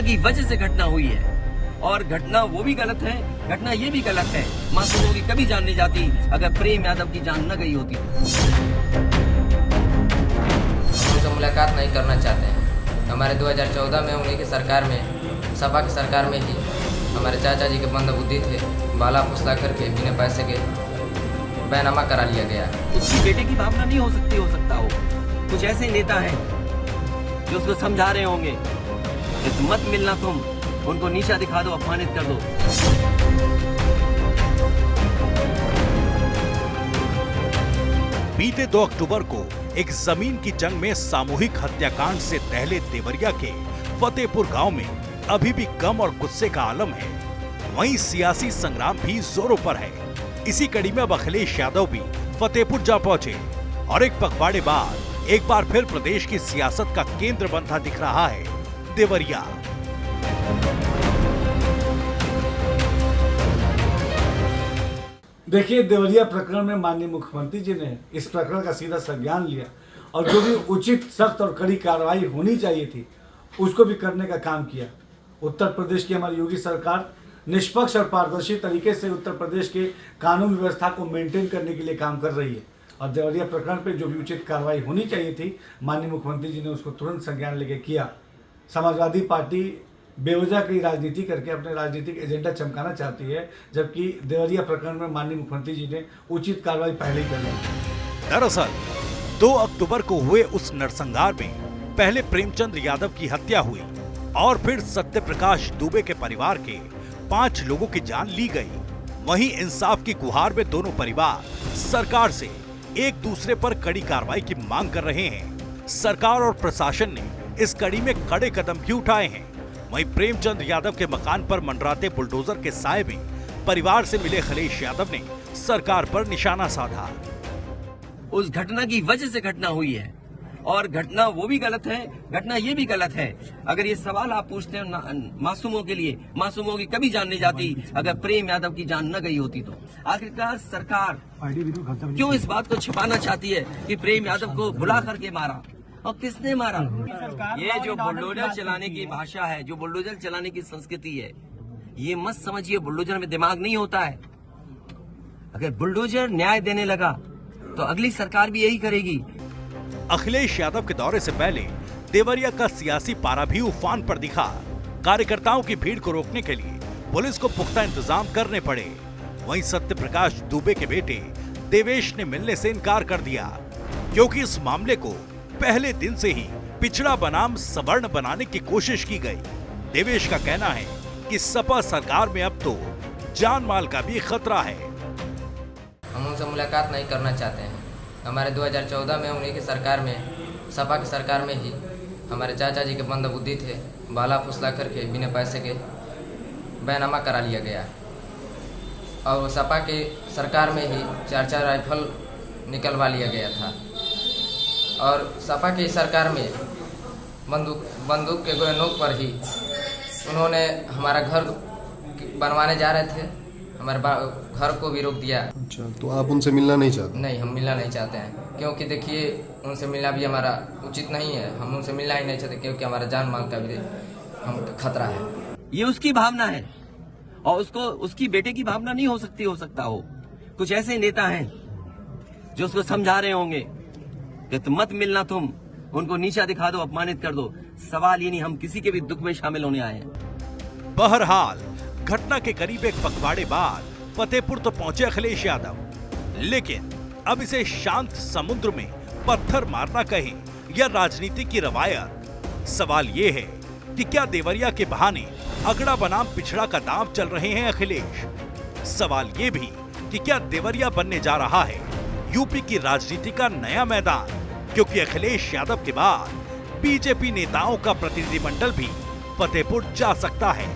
की वजह से घटना हुई है और घटना वो भी गलत है, घटना ये भी गलत है। मासूमों की कभी जान नहीं जाती अगर प्रेम यादव की जान न गई होती। उनसे मुलाकात नहीं करना चाहते हैं। हमारे 2014 में उन्हीं की सरकार में, सपा की सरकार में ही हमारे चाचा जी के मंदबुद्धि थे, बाला फुसला करके बिना पैसे के बैनामा करा लिया गया। उसकी बेटे की भावना नहीं हो सकता हो। कुछ ऐसे नेता हैं जो उसको समझा रहे होंगे कि मत मिलना, तुम उनको नीचा दिखा दो, अपमानित कर दो। बीते 2 अक्टूबर को एक जमीन की जंग में सामूहिक हत्याकांड से दहले देवरिया के फतेहपुर गांव में अभी भी गम और गुस्से का आलम है। वहीं सियासी संग्राम भी जोरों पर है। इसी कड़ी में अब अखिलेश यादव भी फतेहपुर जा पहुंचे और एक पखवाड़े बाद एक बार फिर प्रदेश की सियासत का केंद्र बनता दिख रहा है देवरिया। देखिए, देवरिया प्रकरण में माननीय मुख्यमंत्री जी ने इस प्रकरण का सीधा संज्ञान लिया और जो भी उचित, सख्त और कड़ी कार्रवाई होनी चाहिए थी उसको भी करने का काम किया। उत्तर प्रदेश की हमारी योगी सरकार निष्पक्ष और पारदर्शी तरीके से उत्तर प्रदेश के कानून व्यवस्था को मेंटेन करने के लिए काम कर रही है और देवरिया प्रकरण पे जो भी उचित कार्रवाई होनी चाहिए थी माननीय मुख्यमंत्री जी ने उसको तुरंत संज्ञान लेके किया। समाजवादी पार्टी बेवजह की राजनीति करके अपने राजनीतिक एजेंडा चमकाना चाहती है, जबकि देवरिया प्रकरण में माननीय मुख्यमंत्री जी ने उचित कार्रवाई पहले ही कर ली। दरअसल 2 अक्टूबर को हुए उस नरसंहार में पहले प्रेमचंद यादव की हत्या हुई और फिर सत्य प्रकाश दुबे के परिवार के 5 लोगों की जान ली गई। वहीं इंसाफ की गुहार में दोनों परिवार सरकार से एक दूसरे पर कड़ी कार्रवाई की मांग कर रहे हैं। सरकार और प्रशासन ने इस कड़ी में कड़े कदम भी उठाए हैं। वहीं प्रेमचंद यादव के मकान पर मंडराते बुलडोजर के साए में परिवार से मिले अखिलेश यादव ने सरकार पर निशाना साधा। उस घटना की वजह से घटना हुई है और घटना वो भी गलत है, घटना ये भी गलत है। अगर ये सवाल आप पूछते हैं मासूमों के लिए, मासूमों की कभी जान नहीं जाती अगर प्रेम यादव की जान न गई होती तो। आखिरकार सरकार क्यों इस बात को छिपाना चाहती है कि प्रेम यादव को बुला करके मारा और किसने मारा? ये जो बुलडोजर चलाने की भाषा है, जो बुलडोजर चलाने की संस्कृति है, ये मत समझिए बुलडोजर में दिमाग नहीं होता है। अगर बुलडोजर न्याय देने लगा तो अगली सरकार भी यही करेगी। अखिलेश यादव के दौरे से पहले देवरिया का सियासी पारा भी उफान पर दिखा। कार्यकर्ताओं की भीड़ को रोकने के लिए पुलिस को पुख्ता इंतजाम करने पड़े। वहीं सत्य प्रकाश दुबे के बेटे देवेश ने मिलने से इनकार कर दिया क्योंकि इस मामले को पहले दिन से ही पिछड़ा बनाम सवर्ण बनाने की कोशिश की गई। देवेश का कहना है कि सपा सरकार में अब तो जान माल का भी खतरा है। हम उनसे मुलाकात नहीं करना चाहते हैं। हमारे 2014 में उन्हीं की सरकार में, सपा की सरकार में ही हमारे चाचा जी के मंदबुद्धि थे, बाला फुसला करके बिना पैसे के बैनामा करा लिया गया और सपा की सरकार में ही 4-4 राइफल निकलवा लिया गया था और सपा की सरकार में बंदूक के नोक पर ही उन्होंने हमारा घर बनवाने जा रहे थे, हमारे घर को भी रोक दिया। अच्छा, तो आप उनसे मिलना नहीं चाहते? नहीं, हम मिलना नहीं चाहते हैं क्योंकि देखिए उनसे मिलना भी हमारा उचित नहीं है। हम उनसे मिलना ही नहीं चाहते क्योंकि हमारा जान माल का भी हम खतरा है। ये उसकी भावना है और उसको उसकी बेटे की भावना नहीं हो सकता हो। कुछ ऐसे नेता हैं जो उसको समझा रहे होंगे कि तुम मत मिलना, तुम उनको नीचा दिखा दो, अपमानित कर दो। सवाल ये नहीं, हम किसी के भी दुख में शामिल होने आए हैं। बहरहाल घटना के करीब एक पखवाड़े बाद फतेहपुर तो पहुंचे अखिलेश यादव, लेकिन अब इसे शांत समुद्र में पत्थर मारना कहें या राजनीति की रवायत। सवाल ये है कि क्या देवरिया के बहाने अगड़ा बनाम पिछड़ा का दांव चल रहे हैं अखिलेश? सवाल ये भी कि क्या देवरिया बनने जा रहा है यूपी की राजनीति का नया मैदान? क्योंकि अखिलेश यादव के बाद बीजेपी नेताओं का प्रतिनिधिमंडल भी फतेहपुर जा सकता है।